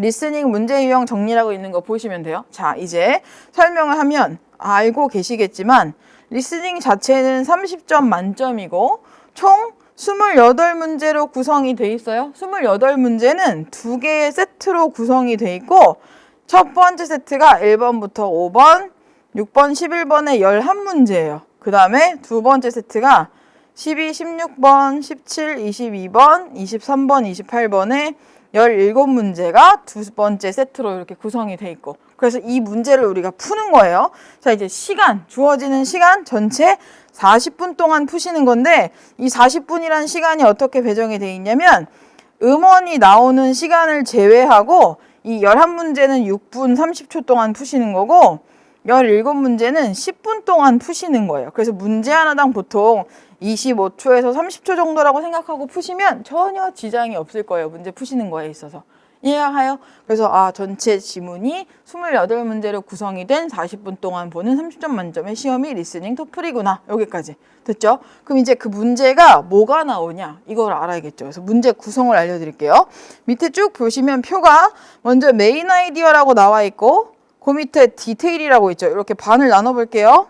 리스닝 문제 유형 정리라고 있는 거 보시면 돼요. 자, 이제 설명을 하면 알고 계시겠지만 리스닝 자체는 30점 만점이고 총 28문제로 구성이 돼 있어요. 28문제는 2개의 세트로 구성이 돼 있고 첫 번째 세트가 1번부터 5번, 6번, 11번에 11문제예요. 그 다음에 두 번째 세트가 12, 16번, 17, 22번, 23번, 28번에 17문제가 두 번째 세트로 이렇게 구성이 돼 있고 그래서 이 문제를 우리가 푸는 거예요. 자, 이제 시간, 주어지는 시간 전체 40분 동안 푸시는 건데 이 40분이라는 시간이 어떻게 배정이 돼 있냐면 음원이 나오는 시간을 제외하고 이 11문제는 6분 30초 동안 푸시는 거고 17문제는 10분 동안 푸시는 거예요. 그래서 문제 하나당 보통 25초에서 30초 정도라고 생각하고 푸시면 전혀 지장이 없을 거예요. 문제 푸시는 거에 있어서. 이해가요? 그래서 전체 지문이 28문제로 구성이 된 40분 동안 보는 30점 만점의 시험이 리스닝 토플이구나. 여기까지. 됐죠? 그럼 이제 그 문제가 뭐가 나오냐? 이걸 알아야겠죠. 그래서 문제 구성을 알려드릴게요. 밑에 쭉 보시면 표가 먼저 메인 아이디어라고 나와 있고 그 밑에 디테일이라고 있죠. 이렇게 반을 나눠볼게요.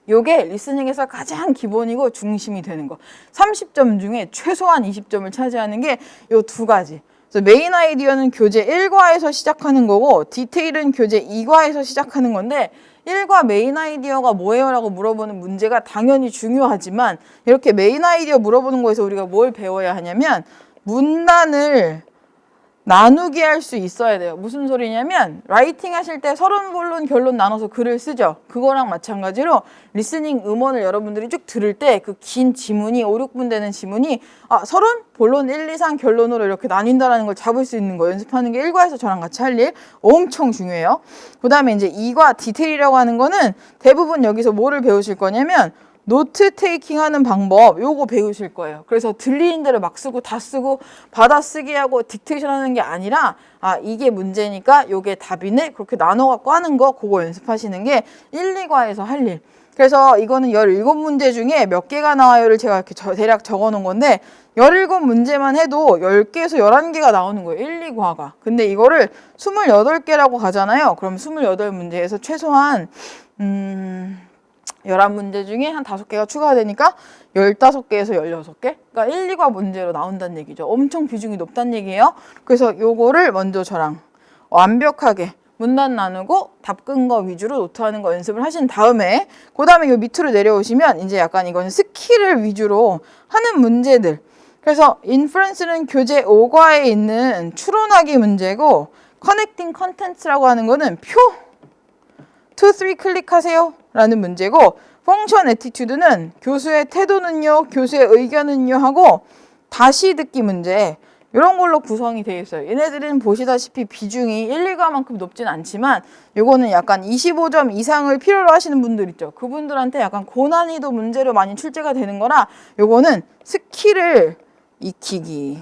요게 리스닝에서 가장 기본이고 중심이 되는 거. 30점 중에 최소한 20점을 차지하는 게 요 두 가지. 그래서 메인 아이디어는 교재 1과에서 시작하는 거고 디테일은 교재 2과에서 시작하는 건데 1과 메인 아이디어가 뭐예요? 라고 물어보는 문제가 당연히 중요하지만 이렇게 메인 아이디어 물어보는 거에서 우리가 뭘 배워야 하냐면 문단을 나누게 할 수 있어야 돼요. 무슨 소리냐면 라이팅 하실 때 서론, 본론, 결론 나눠서 글을 쓰죠. 그거랑 마찬가지로 리스닝 음원을 여러분들이 쭉 들을 때 그 긴 지문이 5, 6분 되는 지문이 서론, 본론, 1, 2, 3 결론으로 이렇게 나뉜다라는 걸 잡을 수 있는 거 연습하는 게 1과에서 저랑 같이 할 일 엄청 중요해요. 그 다음에 이제 2과 디테일이라고 하는 거는 대부분 여기서 뭐를 배우실 거냐면 노트 테이킹 하는 방법 요거 배우실 거예요. 그래서 들리는 대로 막 쓰고 다 쓰고 받아쓰기 하고 딕테이션 하는 게 아니라 이게 문제니까 요게 답이네 그렇게 나눠 갖고 하는 거 그거 연습하시는 게 1, 2과에서 할 일. 그래서 이거는 17문제 중에 몇 개가 나와요를 제가 이렇게 대략 적어 놓은 건데 17문제만 해도 10개에서 11개가 나오는 거예요. 1, 2과가. 근데 이거를 28개라고 가잖아요. 그럼 28문제에서 최소한 11문제 중에 한 5개가 추가가 되니까 15개에서 16개? 그러니까 1, 2과 문제로 나온다는 얘기죠. 엄청 비중이 높다는 얘기예요. 그래서 요거를 먼저 저랑 완벽하게 문단 나누고 답 끈 거 위주로 노트하는 거 연습을 하신 다음에 그 다음에 요 밑으로 내려오시면 이제 약간 이거는 스킬을 위주로 하는 문제들. 그래서 인퍼런스는 교재 5과에 있는 추론하기 문제고 커넥팅 컨텐츠라고 하는 거는 표 2, 3 클릭하세요 라는 문제고 펑션 애티튜드는 교수의 태도는요, 교수의 의견은요 하고 다시 듣기 문제 이런 걸로 구성이 되어 있어요. 얘네들은 보시다시피 비중이 1, 2과만큼 높진 않지만 요거는 약간 25점 이상을 필요로 하시는 분들 있죠. 그분들한테 약간 고난이도 문제로 많이 출제가 되는 거라 요거는 스킬을 익히기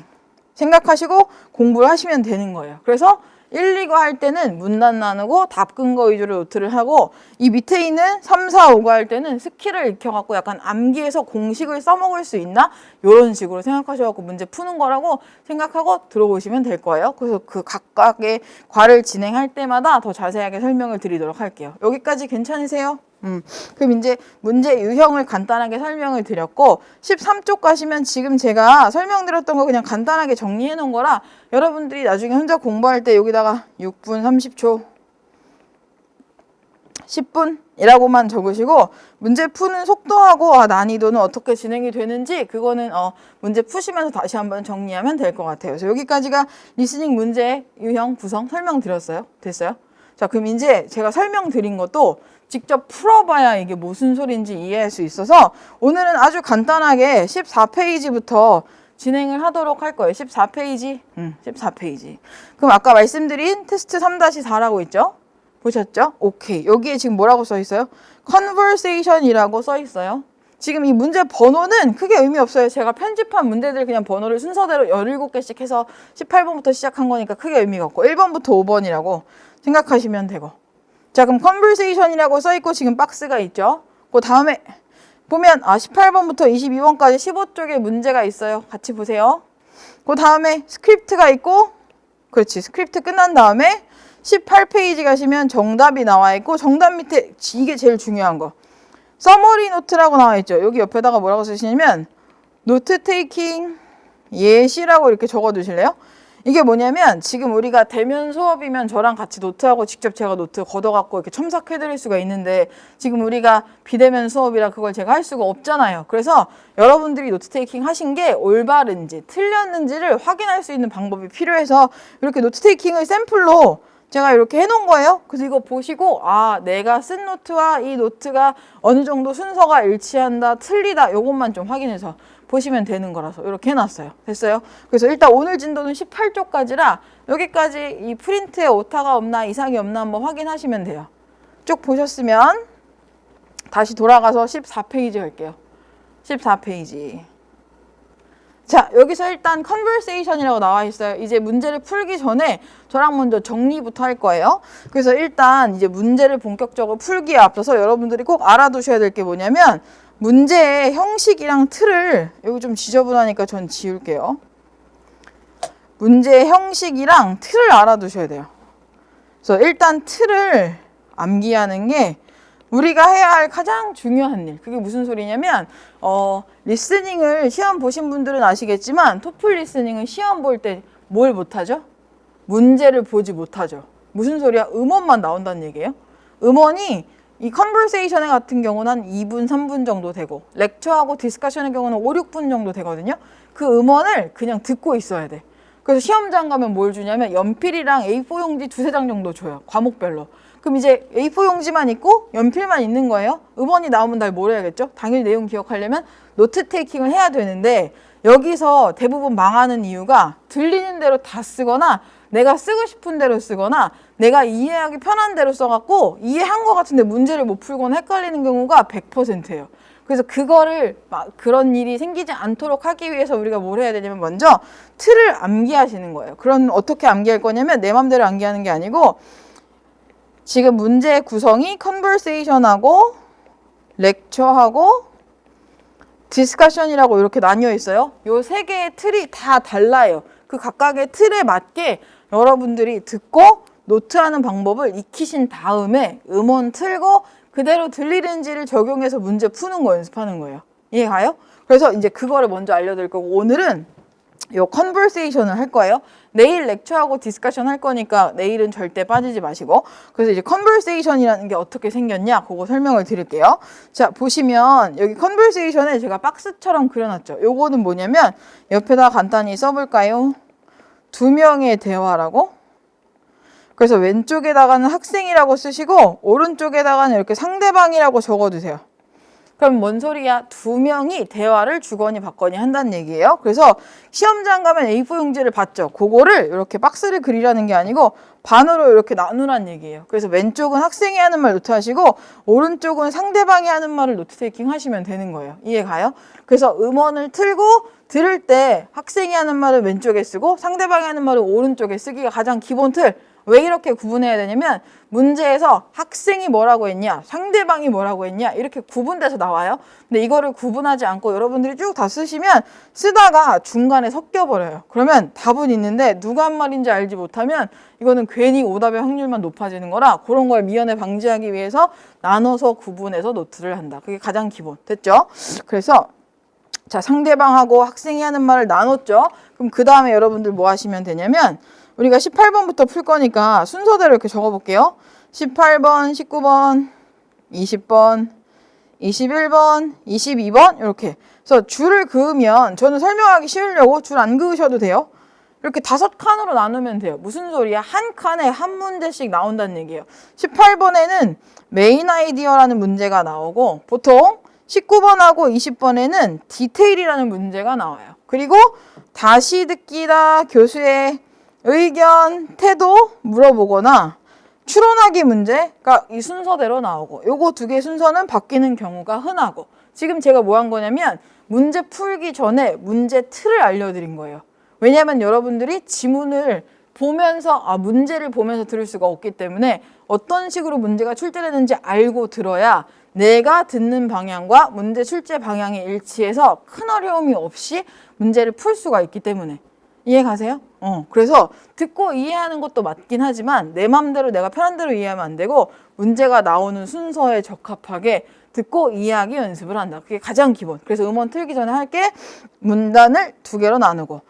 생각하시고 공부를 하시면 되는 거예요. 그래서 1, 2과 할 때는 문단 나누고 답 끈 거 위주로 노트를 하고 이 밑에 있는 3, 4, 5과 할 때는 스킬을 익혀갖고 약간 암기해서 공식을 써먹을 수 있나? 이런 식으로 생각하셔갖고 문제 푸는 거라고 생각하고 들어보시면 될 거예요. 그래서 그 각각의 과를 진행할 때마다 더 자세하게 설명을 드리도록 할게요. 여기까지 괜찮으세요? 그럼 이제 문제 유형을 간단하게 설명을 드렸고 13쪽 가시면 지금 제가 설명드렸던 거 그냥 간단하게 정리해 놓은 거라 여러분들이 나중에 혼자 공부할 때 여기다가 6분 30초 10분이라고만 적으시고 문제 푸는 속도하고 난이도는 어떻게 진행이 되는지 그거는 문제 푸시면서 다시 한번 정리하면 될 것 같아요. 그래서 여기까지가 리스닝 문제 유형 구성 설명드렸어요. 됐어요? 자, 그럼 이제 제가 설명드린 것도 직접 풀어봐야 이게 무슨 소리인지 이해할 수 있어서 오늘은 아주 간단하게 14페이지부터 진행을 하도록 할 거예요. 14페이지. 14페이지. 그럼 아까 말씀드린 테스트 3-4라고 있죠? 보셨죠? 오케이. 여기에 지금 뭐라고 써 있어요? conversation이라고 써 있어요. 지금 이 문제 번호는 크게 의미 없어요. 제가 편집한 문제들 그냥 번호를 순서대로 17개씩 해서 18번부터 시작한 거니까 크게 의미가 없고 1번부터 5번이라고 생각하시면 되고. 자, 그럼 conversation이라고 써있고 지금 박스가 있죠. 그 다음에 보면 18번부터 22번까지 15쪽에 문제가 있어요. 같이 보세요. 그 다음에 스크립트가 있고 그렇지. 스크립트 끝난 다음에 18페이지 가시면 정답이 나와 있고 정답 밑에 이게 제일 중요한 거. 서머리 노트라고 나와 있죠. 여기 옆에다가 뭐라고 쓰시냐면 노트 테이킹 예시라고 이렇게 적어 두실래요? 이게 뭐냐면 지금 우리가 대면 수업이면 저랑 같이 노트하고 직접 제가 노트 걷어갖고 이렇게 첨삭해 드릴 수가 있는데 지금 우리가 비대면 수업이라 그걸 제가 할 수가 없잖아요. 그래서 여러분들이 노트 테이킹 하신 게 올바른지 틀렸는지를 확인할 수 있는 방법이 필요해서 이렇게 노트 테이킹을 샘플로 제가 이렇게 해놓은 거예요. 그래서 이거 보시고 아 내가 쓴 노트와 이 노트가 어느 정도 순서가 일치한다 틀리다 요것만 좀 확인해서 보시면 되는 거라서 이렇게 해놨어요. 됐어요? 그래서 일단 오늘 진도는 18쪽까지라 여기까지 이 프린트에 오타가 없나 이상이 없나 한번 확인하시면 돼요. 쭉 보셨으면 다시 돌아가서 14페이지 갈게요. 14페이지. 자, 여기서 일단 conversation이라고 나와 있어요. 이제 문제를 풀기 전에 저랑 먼저 정리부터 할 거예요. 그래서 일단 이제 문제를 본격적으로 풀기에 앞서서 여러분들이 꼭 알아두셔야 될 게 뭐냐면 문제의 형식이랑 틀을 여기 좀 지저분하니까 전 지울게요. 문제의 형식이랑 틀을 알아두셔야 돼요. 그래서 일단 틀을 암기하는 게 우리가 해야 할 가장 중요한 일. 그게 무슨 소리냐면 리스닝을 시험 보신 분들은 아시겠지만 토플 리스닝은 시험 볼 때 뭘 못하죠? 문제를 보지 못하죠. 무슨 소리야? 음원만 나온다는 얘기예요. 음원이 이 컨버세이션 같은 경우는 한 2분, 3분 정도 되고 렉처하고 디스커션의 경우는 5, 6분 정도 되거든요. 그 음원을 그냥 듣고 있어야 돼. 그래서 시험장 가면 뭘 주냐면 연필이랑 A4 용지 2-3장 정도 줘요. 과목별로. 그럼 이제 A4 용지만 있고 연필만 있는 거예요. 음원이 나오면 날 뭘 해야겠죠? 당연히 내용 기억하려면 노트 테이킹을 해야 되는데 여기서 대부분 망하는 이유가 들리는 대로 다 쓰거나 내가 쓰고 싶은 대로 쓰거나 내가 이해하기 편한 대로 써갖고 이해한 것 같은데 문제를 못 풀거나 헷갈리는 경우가 100%예요. 그래서 그거를 그런 일이 생기지 않도록 하기 위해서 우리가 뭘 해야 되냐면 먼저 틀을 암기하시는 거예요. 그럼 어떻게 암기할 거냐면 내 맘대로 암기하는 게 아니고 지금 문제의 구성이 컨버세이션하고 렉처하고 디스커션이라고 이렇게 나뉘어 있어요. 요 세 개의 틀이 다 달라요. 그 각각의 틀에 맞게 여러분들이 듣고 노트하는 방법을 익히신 다음에 음원 틀고 그대로 들리는지를 적용해서 문제 푸는 거 연습하는 거예요. 이해 가요? 그래서 이제 그거를 먼저 알려드릴 거고 오늘은 요 컨버세이션을 할 거예요. 내일 렉처하고 디스커션 할 거니까 내일은 절대 빠지지 마시고 그래서 이제 컨버세이션이라는 게 어떻게 생겼냐 그거 설명을 드릴게요. 자 보시면 여기 컨버세이션에 제가 박스처럼 그려놨죠. 요거는 뭐냐면 옆에다 간단히 써볼까요? 두 명의 대화라고 그래서 왼쪽에다가는 학생이라고 쓰시고 오른쪽에다가는 이렇게 상대방이라고 적어두세요. 그럼 뭔 소리야? 두 명이 대화를 주거니 받거니 한다는 얘기예요. 그래서 시험장 가면 A4 용지를 받죠. 그거를 이렇게 박스를 그리라는 게 아니고 반으로 이렇게 나누라는 얘기예요. 그래서 왼쪽은 학생이 하는 말 노트하시고 오른쪽은 상대방이 하는 말을 노트 테이킹 하시면 되는 거예요. 이해 가요? 그래서 음원을 틀고 들을 때 학생이 하는 말을 왼쪽에 쓰고 상대방이 하는 말을 오른쪽에 쓰기가 가장 기본 틀. 왜 이렇게 구분해야 되냐면 문제에서 학생이 뭐라고 했냐 상대방이 뭐라고 했냐 이렇게 구분돼서 나와요. 근데 이거를 구분하지 않고 여러분들이 쭉 다 쓰시면 쓰다가 중간에 섞여버려요. 그러면 답은 있는데 누가 한 말인지 알지 못하면 이거는 괜히 오답의 확률만 높아지는 거라 그런 걸 미연에 방지하기 위해서 나눠서 구분해서 노트를 한다. 그게 가장 기본. 됐죠? 그래서 자 상대방하고 학생이 하는 말을 나눴죠. 그럼 그 다음에 여러분들 뭐 하시면 되냐면 우리가 18번부터 풀 거니까 순서대로 이렇게 적어볼게요. 18번, 19번, 20번, 21번, 22번 이렇게. 그래서 줄을 그으면 저는 설명하기 쉬우려고 줄 안 그으셔도 돼요. 이렇게 5칸으로 나누면 돼요. 무슨 소리야? 한 칸에 한 문제씩 나온다는 얘기예요. 18번에는 메인 아이디어라는 문제가 나오고 보통 19번하고 20번에는 디테일이라는 문제가 나와요. 그리고 다시 듣기다 교수의 의견, 태도 물어보거나 추론하기 문제가 이 순서대로 나오고 요거 두 개 순서는 바뀌는 경우가 흔하고 지금 제가 뭐 한 거냐면 문제 풀기 전에 문제 틀을 알려드린 거예요. 왜냐하면 여러분들이 지문을 보면서 문제를 보면서 들을 수가 없기 때문에 어떤 식으로 문제가 출제되는지 알고 들어야 내가 듣는 방향과 문제 출제 방향이 일치해서 큰 어려움이 없이 문제를 풀 수가 있기 때문에 이해 가세요? 그래서 듣고 이해하는 것도 맞긴 하지만 내 맘대로 내가 편한 대로 이해하면 안 되고 문제가 나오는 순서에 적합하게 듣고 이해하기 연습을 한다. 그게 가장 기본. 그래서 음원 틀기 전에 할게 문단을 2개로 나누고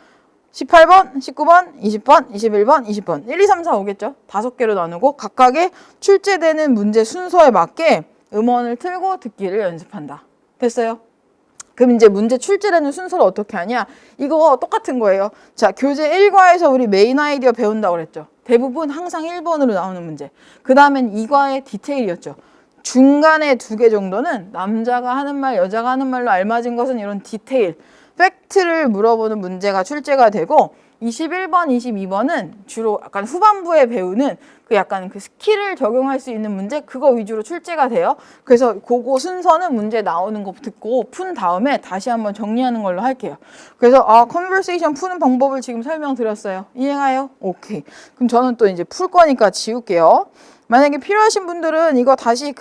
18번, 19번, 20번, 21번, 20번 1, 2, 3, 4 오겠죠? 5개로 나누고 각각의 출제되는 문제 순서에 맞게 음원을 틀고 듣기를 연습한다. 됐어요? 그럼 이제 문제 출제되는 순서를 어떻게 하냐? 이거 똑같은 거예요. 자, 교재 1과에서 우리 메인 아이디어 배운다고 그랬죠. 대부분 항상 1번으로 나오는 문제. 그 다음엔 2과의 디테일이었죠. 중간에 2개 정도는 남자가 하는 말, 여자가 하는 말로 알맞은 것은 이런 디테일, 팩트를 물어보는 문제가 출제가 되고 21번, 22번은 주로 약간 후반부에 배우는 그 약간 그 스킬을 적용할 수 있는 문제 그거 위주로 출제가 돼요. 그래서 그거 순서는 문제 나오는 거 듣고 푼 다음에 다시 한번 정리하는 걸로 할게요. 그래서 컨버세이션 푸는 방법을 지금 설명드렸어요. 이해가요? 오케이. 그럼 저는 또 이제 풀 거니까 지울게요. 만약에 필요하신 분들은 이거 다시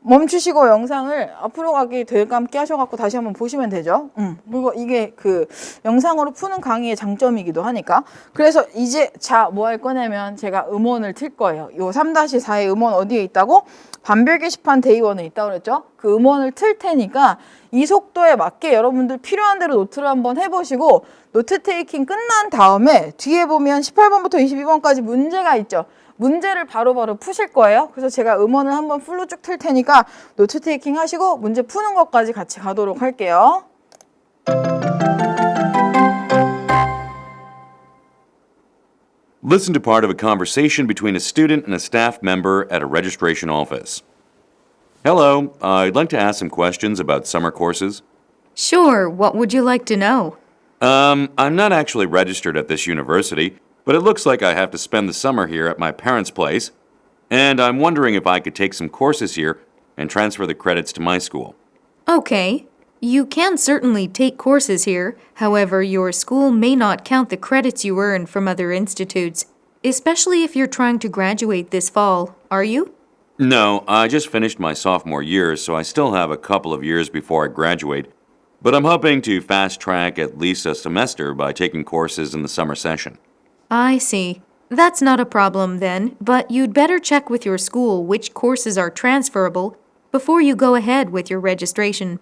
멈추시고 영상을 앞으로 가기 되감게 하셔갖고 다시 한번 보시면 되죠. 그리고 이게 영상으로 푸는 강의의 장점이기도 하니까. 그래서 이제 뭐 할 거냐면 제가 음원을 틀 거예요. 요 3-4의 음원 어디에 있다고? 반별 게시판 데이1에 있다고 그랬죠? 그 음원을 틀 테니까 이 속도에 맞게 여러분들 필요한 대로 노트를 한번 해보시고 노트 테이킹 끝난 다음에 뒤에 보면 18번부터 22번까지 문제가 있죠. 문제를 바로바로 푸실 거예요. 그래서 제가 음원을 한번 풀로 쭉 틀 테니까 노트 테이킹 하시고 문제 푸는 것까지 같이 가도록 할게요. Listen to part of a conversation between a student and a staff member at a registration office. Hello, I'd like to ask some questions about summer courses. Sure, what would you like to know? I'm not actually registered at this university, but it looks like I have to spend the summer here at my parents' place, and I'm wondering if I could take some courses here and transfer the credits to my school. Okay. You can certainly take courses here. However, your school may not count the credits you earn from other institutes, especially if you're trying to graduate this fall. Are you? No, I just finished my sophomore year, so I still have a couple of years before I graduate, but I'm hoping to fast-track at least a semester by taking courses in the summer session. I see. That's not a problem then, but you'd better check with your school which courses are transferable before you go ahead with your registration.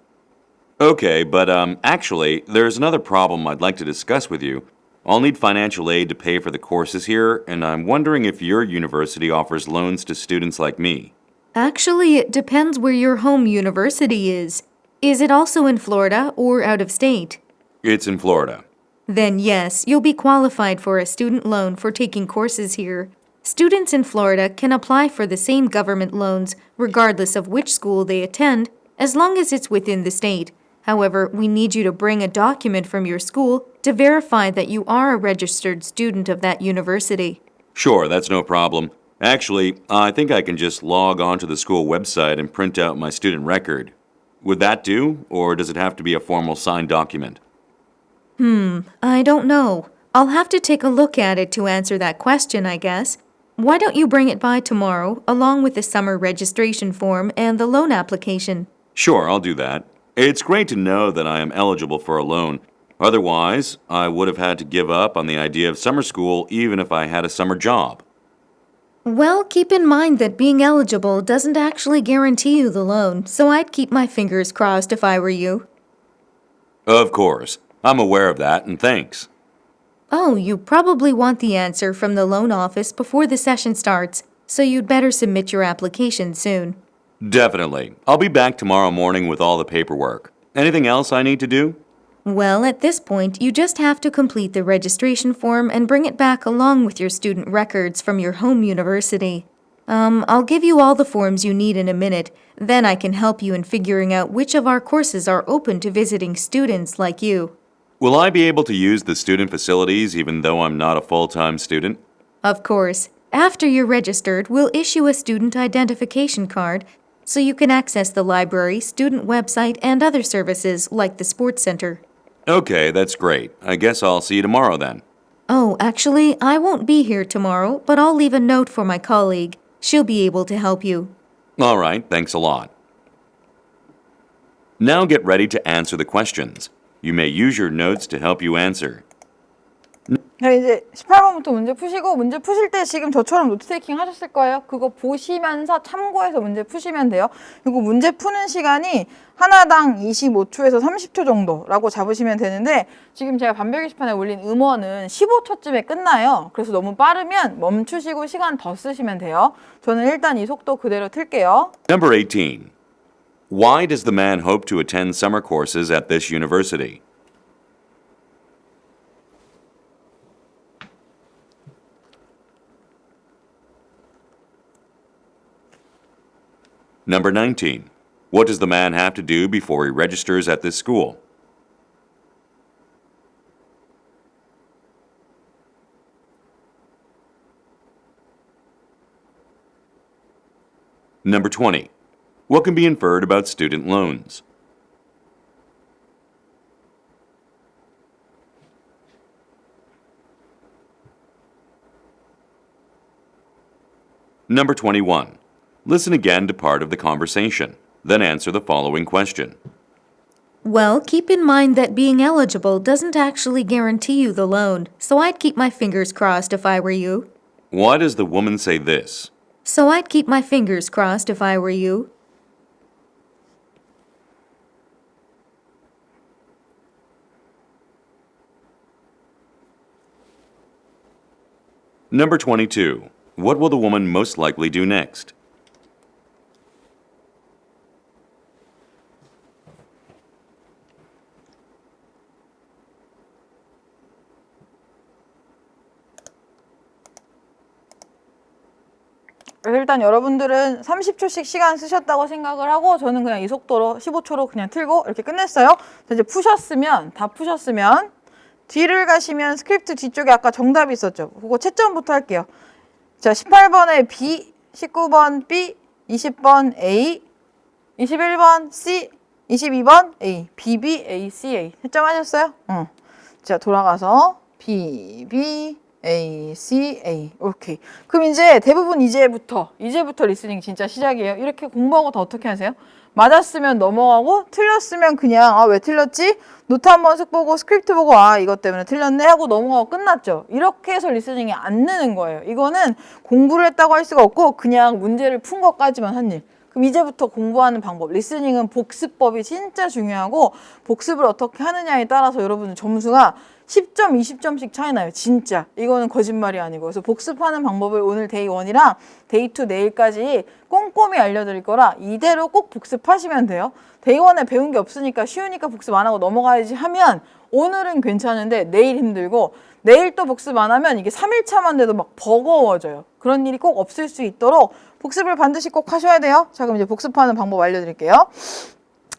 Okay, but actually, there's another problem I'd like to discuss with you. I'll need financial aid to pay for the courses here, and I'm wondering if your university offers loans to students like me. Actually, it depends where your home university is. Is it also in Florida or out of state? It's in Florida. Then yes, you'll be qualified for a student loan for taking courses here. Students in Florida can apply for the same government loans regardless of which school they attend, as long as it's within the state. However, we need you to bring a document from your school to verify that you are a registered student of that university. Sure, that's no problem. Actually, I think I can just log on to the school website and print out my student record. Would that do, or does it have to be a formal signed document? I don't know. I'll have to take a look at it to answer that question, I guess. Why don't you bring it by tomorrow, along with the summer registration form and the loan application? Sure, I'll do that. It's great to know that I am eligible for a loan. Otherwise, I would have had to give up on the idea of summer school even if I had a summer job. Well, keep in mind that being eligible doesn't actually guarantee you the loan, so I'd keep my fingers crossed if I were you. Of course. I'm aware of that, and thanks. Oh, you probably want the answer from the loan office before the session starts, so you'd better submit your application soon. Definitely. I'll be back tomorrow morning with all the paperwork. Anything else I need to do? Well, at this point, you just have to complete the registration form and bring it back along with your student records from your home university. I'll give you all the forms you need in a minute. Then I can help you in figuring out which of our courses are open to visiting students like you. Will I be able to use the student facilities even though I'm not a full-time student? Of course. After you're registered, we'll issue a student identification card so you can access the library, student website, and other services like the sports center. Okay, that's great. I guess I'll see you tomorrow then. Oh, actually, I won't be here tomorrow, but I'll leave a note for my colleague. She'll be able to help you. All right, thanks a lot. Now get ready to answer the questions. You may use your notes to help you answer. 이제 18번부터 문제 푸시고 문제 푸실 때 지금 저처럼 노트 테이킹 하셨을 거예요. 그거 보시면서 참고해서 문제 푸시면 돼요. 그리고 문제 푸는 시간이 하나당 25초에서 30초 정도라고 잡으시면 되는데 지금 제가 반별 게시판에 올린 음원은 15초쯤에 끝나요. 그래서 너무 빠르면 멈추시고 시간 더 쓰시면 돼요. 저는 일단 이 속도 그대로 틀게요. Number 18. Why does the man hope to attend summer courses at this university? Number 19. What does the man have to do before he registers at this school? Number 20. What can be inferred about student loans? Number 21. Listen again to part of the conversation, then answer the following question. Well, keep in mind that being eligible doesn't actually guarantee you the loan, so I'd keep my fingers crossed if I were you. Why does the woman say this? So I'd keep my fingers crossed if I were you. Number 22. What will the woman most likely do next? 그래서 일단 여러분들은 30초씩 시간 쓰셨다고 생각을 하고 저는 그냥 이 속도로 15초로 그냥 틀고 이렇게 끝냈어요. 이제 푸셨으면 다 푸셨으면 뒤를 가시면 스크립트 뒤쪽에 아까 정답이 있었죠. 그거 채점부터 할게요. 자, 18번에 B, 19번 B, 20번 A, 21번 C, 22번 A, B, A, C, A. 채점하셨어요? 응. 자, 돌아가서 B, A, C, A. 오케이. 그럼 이제 대부분 이제부터 리스닝 진짜 시작이에요. 이렇게 공부하고 더 어떻게 하세요? 맞았으면 넘어가고 틀렸으면 그냥 왜 틀렸지? 노트 한번 쓱 보고 스크립트 보고 이것 때문에 틀렸네 하고 넘어가고 끝났죠. 이렇게 해서 리스닝이 안 느는 거예요. 이거는 공부를 했다고 할 수가 없고 그냥 문제를 푼 것까지만 한 일. 그럼 이제부터 공부하는 방법. 리스닝은 복습법이 진짜 중요하고 복습을 어떻게 하느냐에 따라서 여러분들 점수가 10점, 20점씩 차이 나요. 진짜. 이거는 거짓말이 아니고. 그래서 복습하는 방법을 오늘 데이 1이랑 데이 2 내일까지 꼼꼼히 알려드릴 거라 이대로 꼭 복습하시면 돼요. 데이 1에 배운 게 없으니까 쉬우니까 복습 안 하고 넘어가야지 하면 오늘은 괜찮은데 내일 힘들고 내일 또 복습 안 하면 이게 3일차만 돼도 막 버거워져요. 그런 일이 꼭 없을 수 있도록 복습을 반드시 꼭 하셔야 돼요. 자, 그럼 이제 복습하는 방법 알려드릴게요.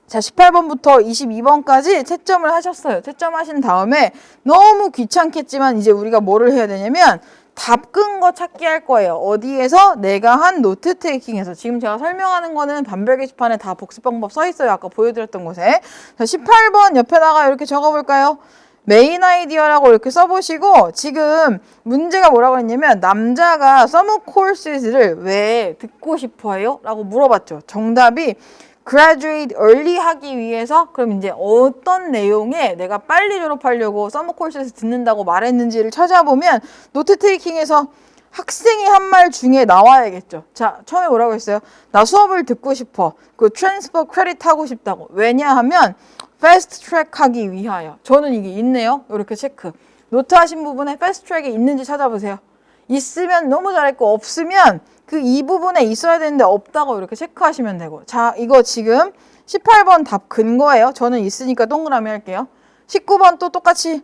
자, 18번부터 22번까지 채점을 하셨어요. 채점하신 다음에 너무 귀찮겠지만 이제 우리가 뭐를 해야 되냐면 답 끈 거 찾기 할 거예요. 어디에서? 내가 한 노트 테이킹에서. 지금 제가 설명하는 거는 반별 게시판에 다 복습 방법 써 있어요. 아까 보여드렸던 곳에. 자, 18번 옆에다가 이렇게 적어볼까요? 메인 아이디어라고 이렇게 써보시고 지금 문제가 뭐라고 했냐면 남자가 서머 코스를 왜 듣고 싶어요? 라고 물어봤죠. 정답이 graduate early 하기 위해서 그럼 이제 어떤 내용에 내가 빨리 졸업하려고 서머 코스에서 듣는다고 말했는지를 찾아보면 노트 테이킹에서 학생이 한 말 중에 나와야겠죠. 자, 처음에 뭐라고 했어요? 나 수업을 듣고 싶어. 그 트랜스퍼 크레딧 하고 싶다고. 왜냐하면 패스트 트랙 하기 위하여. 저는 이게 있네요. 이렇게 체크. 노트 하신 부분에 패스트 트랙이 있는지 찾아보세요. 있으면 너무 잘했고 없으면 그 이 부분에 있어야 되는데 없다고 이렇게 체크하시면 되고. 자, 이거 지금 18번 답 근거예요. 저는 있으니까 동그라미 할게요. 19번 또 똑같이.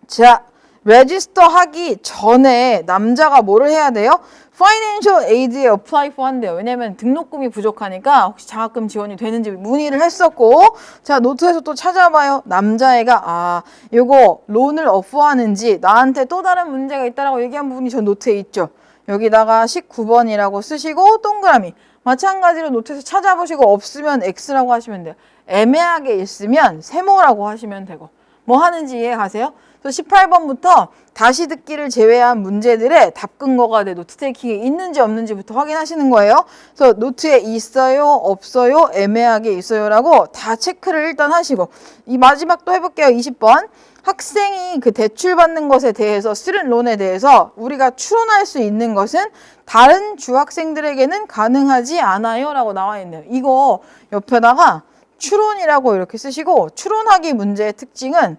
자, 레지스터 하기 전에 남자가 뭐를 해야 돼요? Financial Aid에 apply for 한대요. 왜냐면 등록금이 부족하니까 혹시 장학금 지원이 되는지 문의를 했었고, 자, 노트에서 또 찾아봐요. 남자애가 요거 론을 어퍼하는지 나한테 또 다른 문제가 있다라고 얘기한 부분이 저 노트에 있죠. 여기다가 19번이라고 쓰시고 동그라미. 마찬가지로 노트에서 찾아보시고 없으면 X라고 하시면 돼요. 애매하게 있으면 세모라고 하시면 되고. 뭐 하는지 이해 가세요? 그래서 18번부터 다시 듣기를 제외한 문제들의 답 근거가 내 노트 테이킹에 있는지 없는지부터 확인하시는 거예요. 그래서 노트에 있어요, 없어요, 애매하게 있어요라고 다 체크를 일단 하시고 이 마지막 또 해볼게요. 20번. 학생이 그 대출 받는 것에 대해서 student loan에 대해서 우리가 추론할 수 있는 것은 다른 주학생들에게는 가능하지 않아요 라고 나와 있네요. 이거 옆에다가 추론이라고 이렇게 쓰시고 추론하기 문제의 특징은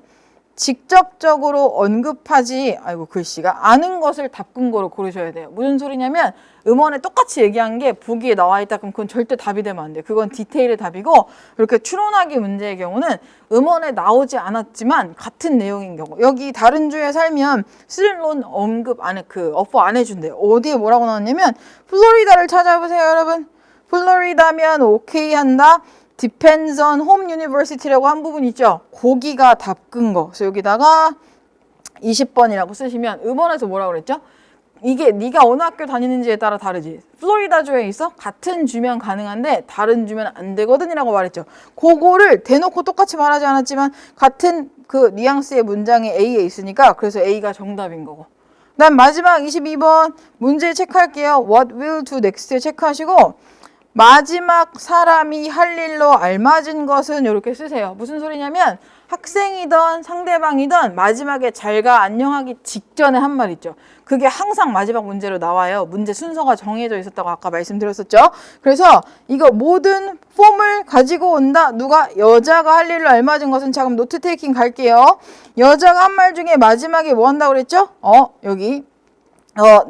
직접적으로 언급하지 글씨가 아는 것을 답근거로 고르셔야 돼요. 무슨 소리냐면 음원에 똑같이 얘기한 게 보기에 나와 있다 그럼 그건 절대 답이 되면 안 돼요. 그건 디테일의 답이고 이렇게 추론하기 문제의 경우는 음원에 나오지 않았지만 같은 내용인 경우 여기 다른 주에 살면 스릴론 언급 안에 어퍼 안 해준대요. 어디에 뭐라고 나왔냐면 플로리다를 찾아보세요 여러분. 플로리다면 오케이 한다. Depends on home university라고 한 부분 있죠. 거기가 답근 거. 그래서 여기다가 20번이라고 쓰시면 음원에서 뭐라고 그랬죠? 이게 네가 어느 학교 다니는지에 따라 다르지. 플로리다주에 있어? 같은 주면 가능한데 다른 주면 안 되거든 이라고 말했죠. 그거를 대놓고 똑같이 말하지 않았지만 같은 그 뉘앙스의 문장이 A에 있으니까 그래서 A가 정답인 거고. 그다음 마지막 22번 문제 체크할게요. What will do next 체크하시고 마지막 사람이 할 일로 알맞은 것은 이렇게 쓰세요. 무슨 소리냐면 학생이든 상대방이든 마지막에 잘가 안녕하기 직전에 한 말 있죠. 그게 항상 마지막 문제로 나와요. 문제 순서가 정해져 있었다고 아까 말씀드렸었죠. 그래서 이거 모든 폼을 가지고 온다. 누가 여자가 할 일로 알맞은 것은 자 그럼 노트 테이킹 갈게요. 여자가 한 말 중에 마지막에 뭐 한다고 그랬죠? 여기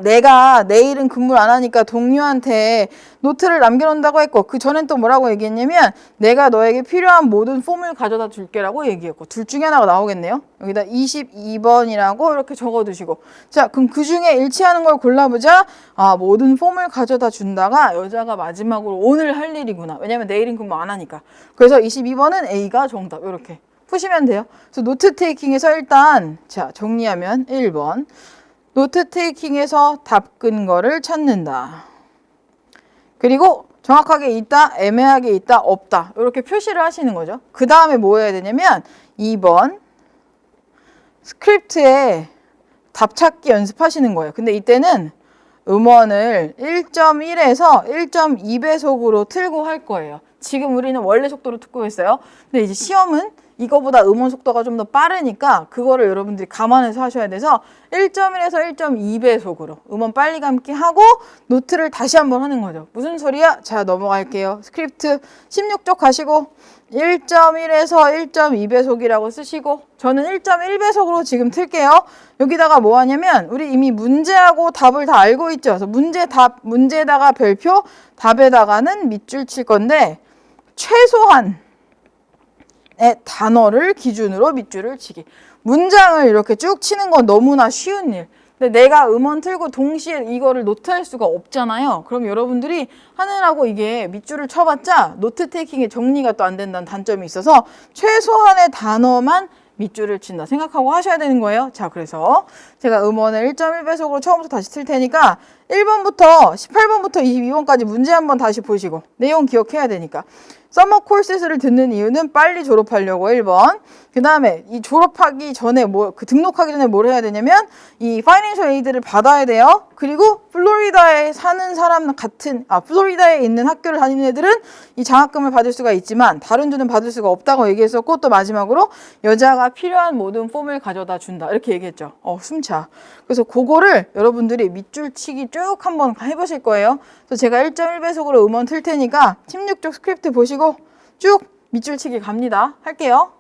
내가 내일은 근무를 안 하니까 동료한테 노트를 남겨놓는다고 했고 그 전엔 또 뭐라고 얘기했냐면 내가 너에게 필요한 모든 폼을 가져다 줄게라고 얘기했고 둘 중에 하나가 나오겠네요. 여기다 22번이라고 이렇게 적어두시고 자 그럼 그 중에 일치하는 걸 골라보자. 모든 폼을 가져다 준다가 여자가 마지막으로 오늘 할 일이구나. 왜냐면 내일은 근무 안 하니까. 그래서 22번은 A가 정답 이렇게 푸시면 돼요. 그래서 노트 테이킹에서 일단 자 정리하면 1번 노트 테이킹에서 답근 거를 찾는다. 그리고 정확하게 있다, 애매하게 있다, 없다. 이렇게 표시를 하시는 거죠. 그 다음에 뭐 해야 되냐면 2번 스크립트에 답 찾기 연습하시는 거예요. 근데 이때는 음원을 1.1에서 1.2배속으로 틀고 할 거예요. 지금 우리는 원래 속도로 듣고 있어요. 근데 이제 시험은 이거보다 음원 속도가 좀 더 빠르니까 그거를 여러분들이 감안해서 하셔야 돼서 1.1에서 1.2배속으로 음원 빨리 감기 하고 노트를 다시 한번 하는 거죠. 무슨 소리야? 자 넘어갈게요. 스크립트 16쪽 가시고 1.1에서 1.2배속이라고 쓰시고 저는 1.1배속으로 지금 틀게요. 여기다가 뭐 하냐면 우리 이미 문제하고 답을 다 알고 있죠. 그래서 문제에다가 별표, 답에다가는 밑줄 칠 건데 최소한의 단어를 기준으로 밑줄을 치기. 문장을 이렇게 쭉 치는 건 너무나 쉬운 일. 근데 내가 음원 틀고 동시에 이거를 노트할 수가 없잖아요. 그럼 여러분들이 하느라고 이게 밑줄을 쳐봤자 노트 테이킹의 정리가 또 안 된다는 단점이 있어서 최소한의 단어만 밑줄을 친다 생각하고 하셔야 되는 거예요. 자, 그래서 제가 음원을 1.1배속으로 처음부터 다시 틀 테니까 1번부터 18번부터 22번까지 문제 한번 다시 보시고 내용 기억해야 되니까 서머 콜셋을 듣는 이유는 빨리 졸업하려고 1번. 그 다음에 이 졸업하기 전에 등록하기 전에 뭘 해야 되냐면 이 파이낸셜 에이드를 받아야 돼요. 그리고 플로리다에 사는 사람 플로리다에 있는 학교를 다니는 애들은 이 장학금을 받을 수가 있지만 다른 주는 받을 수가 없다고 얘기했었고 또 마지막으로 여자가 필요한 모든 폼을 가져다 준다. 이렇게 얘기했죠. 숨차. 그래서 그거를 여러분들이 밑줄 치기 쭉 한번 해보실 거예요. 그래서 제가 1.1배속으로 음원 틀 테니까 16쪽 스크립트 보시고 쭉 밑줄 치기 갑니다. 할게요.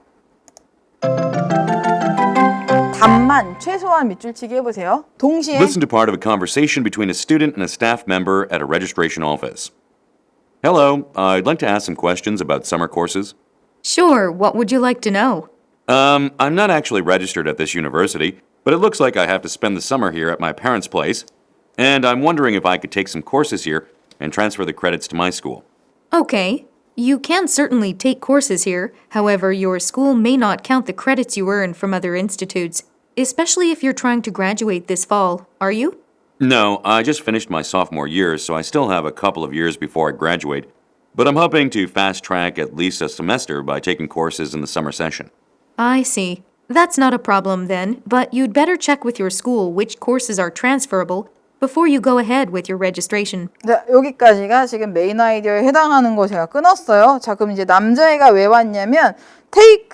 답만 최소한 밑줄 치기 해보세요. 동시에 Listen to part of a conversation between a student and a staff member at a registration office. Hello, I'd like to ask some questions about summer courses. Sure, what would you like to know? I'm not actually registered at this university, but it looks like I have to spend the summer here at my parents' place, and I'm wondering if I could take some courses here and transfer the credits to my school. Okay. You can certainly take courses here. However, your school may not count the credits you earn from other institutes, especially if you're trying to graduate this fall. Are you? No, I just finished my sophomore year, so I still have a couple of years before I graduate, but I'm hoping to fast track at least a semester by taking courses in the summer session. I see. That's not a problem then, but you'd better check with your school which courses are transferable before you go ahead with your registration. 자, 여기까지가 지금 메인 아이디어에 해당하는 거 제가 끊었어요. 자, 그럼 이제 남자애가 왜 왔냐면 take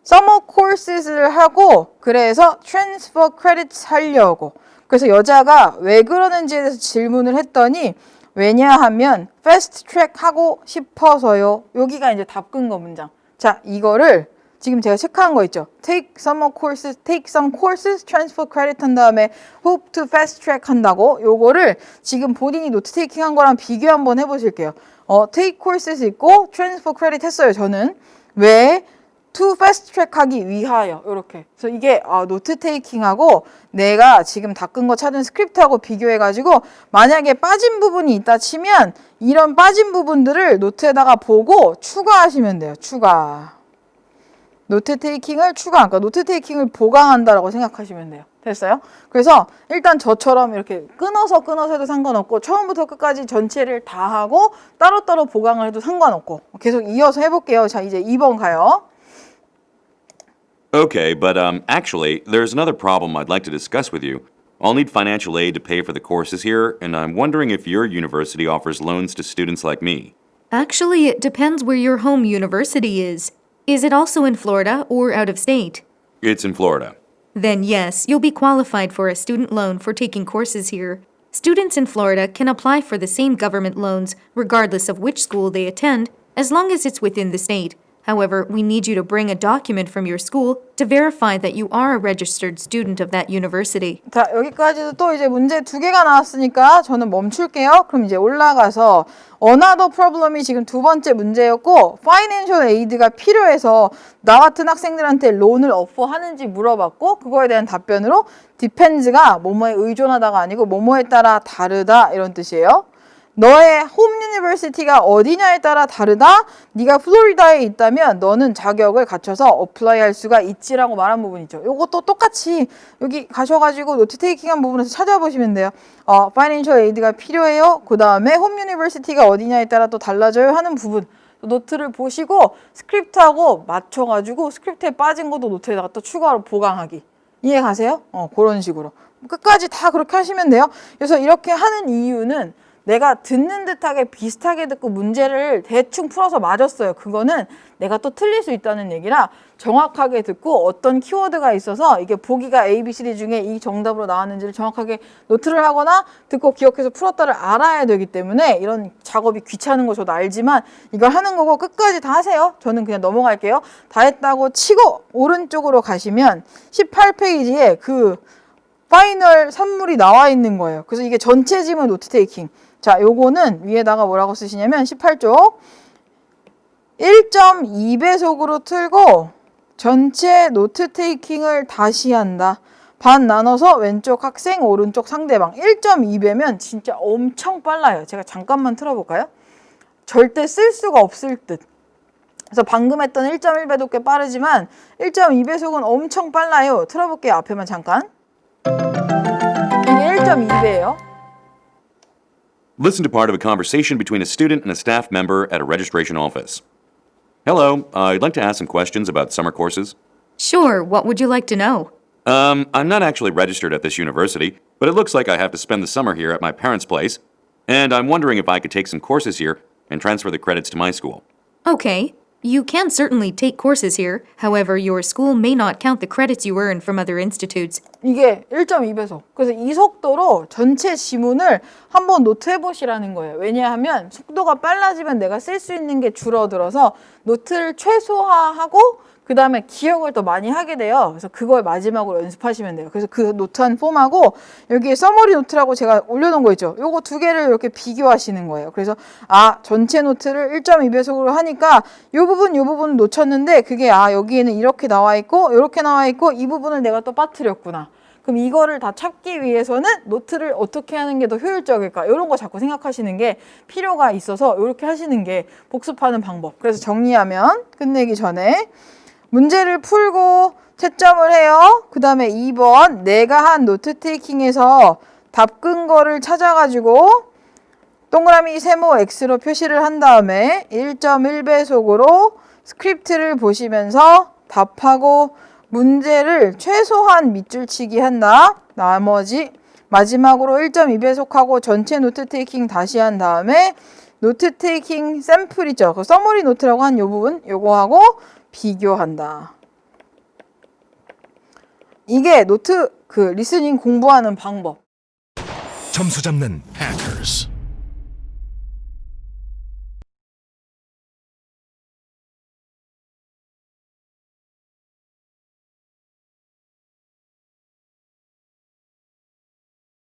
summer courses를 하고 그래서 transfer credits 하려고. 그래서 여자가 왜 그러는지에 대해서 질문을 했더니 왜냐하면 fast track 하고 싶어서요. 여기가 이제 답근거 문장. 자, 이거를 지금 제가 체크한 거 있죠. take summer courses, take some courses, transfer credit 한 다음에 hope to fast track 한다고. 요거를 지금 본인이 노트 테이킹 한 거랑 비교 한번 해보실게요. take courses 있고 transfer credit 했어요. 저는 왜 to fast track 하기 위하여 이렇게. 그래서 이게 노트 테이킹하고 내가 지금 닦은 거 찾은 스크립트하고 비교해가지고 만약에 빠진 부분이 있다 치면 이런 빠진 부분들을 노트에다가 보고 추가하시면 돼요. 추가. 노트 테이킹을 그러니까 노트 테이킹을 보강한다라고 생각하시면 돼요. 됐어요? 그래서 일단 저처럼 이렇게 끊어서 해도 상관없고 처음부터 끝까지 전체를 다 하고 따로따로 보강을 해도 상관없고 계속 이어서 해볼게요. 자, 이제 2번 가요. Okay, but actually, there's another problem I'd like to discuss with you. I'll need financial aid to pay for the courses here, and I'm wondering if your university offers loans to students like me. Actually, it depends where your home university is. Is it also in Florida or out of state? It's in Florida. Then yes, you'll be qualified for a student loan for taking courses here. Students in Florida can apply for the same government loans regardless of which school they attend, as long as it's within the state. However, we need you to bring a document from your school to verify that you are a registered student of that university. 자, 여기까지도 또 이제 문제 2개가 나왔으니까 저는 멈출게요. 그럼 이제 올라가서 another problem이 지금 2번째 문제였고 financial aid가 필요해서 나 같은 학생들한테 론을 어퍼하는지 물어봤고 그거에 대한 답변으로 depends가 뭐뭐에 의존하다가 아니고 뭐뭐에 따라 다르다 이런 뜻이에요. 너의 홈 유니버시티가 어디냐에 따라 다르다. 네가 플로리다에 있다면 너는 자격을 갖춰서 어플라이 할 수가 있지라고 말한 부분이죠. 요것도 똑같이 여기 가셔가지고 노트 테이킹한 부분에서 찾아보시면 돼요. 파이낸셜 에이드가 필요해요. 그 다음에 홈 유니버시티가 어디냐에 따라 또 달라져요 하는 부분. 노트를 보시고 스크립트하고 맞춰가지고 스크립트에 빠진 것도 노트에다가 또 추가로 보강하기. 이해 가세요? 그런 식으로. 끝까지 다 그렇게 하시면 돼요. 그래서 이렇게 하는 이유는 내가 듣는 듯하게 비슷하게 듣고 문제를 대충 풀어서 맞았어요. 그거는 내가 또 틀릴 수 있다는 얘기라 정확하게 듣고 어떤 키워드가 있어서 이게 보기가 A, B, C, D 중에 이 정답으로 나왔는지를 정확하게 노트를 하거나 듣고 기억해서 풀었다를 알아야 되기 때문에 이런 작업이 귀찮은 거 저도 알지만 이걸 하는 거고 끝까지 다 하세요. 저는 그냥 넘어갈게요. 다 했다고 치고 오른쪽으로 가시면 18페이지에 그 파이널 산물이 나와 있는 거예요. 그래서 이게 전체 지문 노트 테이킹. 자, 요거는 위에다가 뭐라고 쓰시냐면 18쪽 1.2배속으로 틀고 전체 노트 테이킹을 다시 한다. 반 나눠서 왼쪽 학생, 오른쪽 상대방. 1.2배면 진짜 엄청 빨라요. 제가 잠깐만 틀어볼까요? 절대 쓸 수가 없을 듯. 그래서 방금 했던 1.1배도 꽤 빠르지만 1.2배속은 엄청 빨라요. 틀어볼게요. 앞에만 잠깐. 이게 1.2배예요. Listen to part of a conversation between a student and a staff member at a registration office. Hello, I'd like to ask some questions about summer courses. Sure, what would you like to know? I'm not actually registered at this university, but it looks like I have to spend the summer here at my parents' place, and I'm wondering if I could take some courses here and transfer the credits to my school. Okay. You can certainly take courses here. However, your school may not count the credits you earn from other institutes. 이게 1.2배속. 그래서 이 속도로 전체 지문을 한번 노트해 보시라는 거예요. 왜냐하면 속도가 빨라지면 내가 쓸 수 있는 게 줄어들어서 노트를 최소화하고 그 다음에 기억을 더 많이 하게 돼요. 그래서 그걸 마지막으로 연습하시면 돼요. 그래서 그 노트한 폼하고 여기에 서머리 노트라고 제가 올려놓은 거 있죠. 요거 두 개를 이렇게 비교하시는 거예요. 그래서 전체 노트를 1.2배속으로 하니까 요 부분 놓쳤는데 그게 여기에는 이렇게 나와 있고 이렇게 나와 있고 이 부분을 내가 또 빠뜨렸구나. 그럼 이거를 다 찾기 위해서는 노트를 어떻게 하는 게 더 효율적일까? 이런 거 자꾸 생각하시는 게 필요가 있어서 이렇게 하시는 게 복습하는 방법. 그래서 정리하면 끝내기 전에 문제를 풀고 채점을 해요. 그 다음에 2번 내가 한 노트 테이킹에서 답 근거를 찾아가지고 동그라미 세모 X로 표시를 한 다음에 1.1배속으로 스크립트를 보시면서 답하고 문제를 최소한 밑줄치기 한다. 나머지 마지막으로 1.2배속하고 전체 노트 테이킹 다시 한 다음에 노트 테이킹 샘플 있죠. 그 서머리 노트라고 한 요 부분 요거 하고 비교한다. 이게 노트 리스닝 공부하는 방법. 점수 잡는 Hackers.